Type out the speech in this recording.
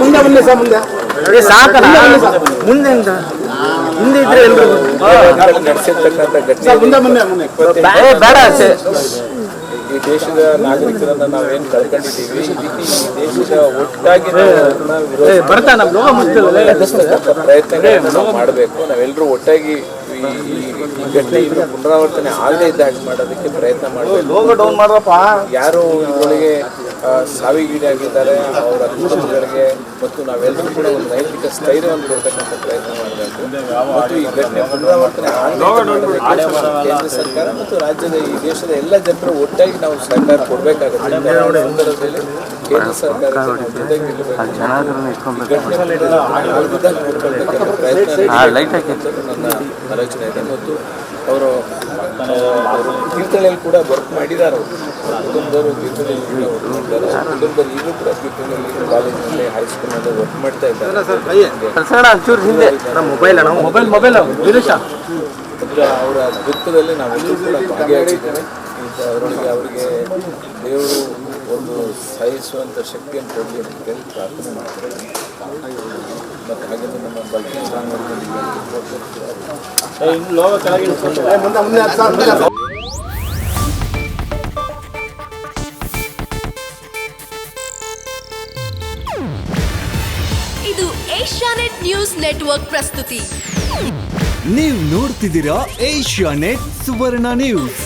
ಮುಂದೆ ಬನ್ನಿ ಸರ್, ಮುಂದೆ ಸಾಕಲ್ಲ ಮುಂದೆ ಹಿಂದೆ ಇದ್ರೆ ಎಲ್ರು ಮುಂದೆ ಮುಂದೆ ಬೇಡ. ಈ ದೇಶದ ನಾಗರಿಕರನ್ನ ನಾವೇನು ಕಳ್ಕೊಂಡಿದ್ದೀವಿ, ಈ ದೇಶದ ಒಟ್ಟಾಗಿ ಪ್ರಯತ್ನಗಳನ್ನ ನಾವು ಮಾಡಬೇಕು. ನಾವೆಲ್ಲರೂ ಒಟ್ಟಾಗಿ ಈ ಘಟನೆ ಇನ್ನು ಪುನರಾವರ್ತನೆ ಆಗದೇ ಇದ್ದ ಹಾಗೆ ಮಾಡೋದಕ್ಕೆ ಪ್ರಯತ್ನ ಮಾಡಬೇಕು. ಯಾರು ಇದರೊಳಗೆ ಸಾವಿಗೀಡಾಗಿದ್ದಾರೆ ಅವರ ಕುಟುಂಬಗಳಿಗೆ ಮತ್ತು ನಾವೆಲ್ಲರೂ ಕೂಡ ಒಂದು ನೈತಿಕ ಸ್ಥೈರ್ಯವನ್ನು ಕೊಡ್ತಕ್ಕಂಥ ಪ್ರಯತ್ನ ಮಾಡಬೇಕು. ಮತ್ತು ಈ ಘಟನೆ ಪುನರಾವರ್ತನೆ ಕೇಂದ್ರ ಸರ್ಕಾರ ಮತ್ತು ರಾಜ್ಯದ ಈ ದೇಶದ ಎಲ್ಲ ಜನರು ಒಟ್ಟಾಗಿ ನಾವು ಸಹಕಾರ ಕೊಡಬೇಕಾಗುತ್ತೆ. ಸಂದರ್ಭದಲ್ಲಿ ಕೇಂದ್ರ ಸರ್ಕಾರ ಜೊತೆಗೆ ನನ್ನ ಆಲೋಚನೆ ಇದೆ. ಮತ್ತು ಅವರು ತೀರ್ಥಹಳ್ಳಿಯಲ್ಲಿ ಕೂಡ ವರ್ಕ್ ಮಾಡಿದ್ದಾರೆ. ಕುಟುಂಬದವರು ತೀರ್ಥಹಳ್ಳಿಯಲ್ಲಿ ಕೂಡ ವರ್ಕ್ ಮಾಡಿದ್ದಾರೆ. ಕುಟುಂಬದಲ್ಲಿ ಈಗಲೂ ಕೂಡ ತೀರ್ಥಹಳ್ಳಿ ಕಾಲೇಜಿನಲ್ಲಿ ಹೈಸ್ಕೂಲ್ನಲ್ಲಿ ವರ್ಕ್ ಮಾಡ್ತಾ ಇದ್ದಾರೆ. ಅವರ ದುಃಖದಲ್ಲಿ ನಾವೆಲ್ಲರೂ ಕೂಡ ಭಾಗಿಯಾಗಿದ್ದೇವೆ. ಅದರೊಳಗೆ ಅವರಿಗೆ ದೇವರು ಒಂದು ಸಹಿಸುವಂಥ ಶಕ್ತಿಯನ್ನು ಕೊಡಲಿ ಅಂತ ಕೇಳಿ ಪ್ರಾರ್ಥನೆ ಮಾಡ್ತಾರೆ. ಮತ್ತು ಹಾಗೆ ನಮ್ಮ ಬಗ್ಗೆ ಇದು ಏಷ್ಯಾನೆಟ್ ನ್ಯೂಸ್ ನೆಟ್ವರ್ಕ್ ಪ್ರಸ್ತುತಿ. ನೀವು ನೋಡ್ತಿದ್ದೀರಾ ಏಷ್ಯಾನೆಟ್ ಸುವರ್ಣ ನ್ಯೂಸ್.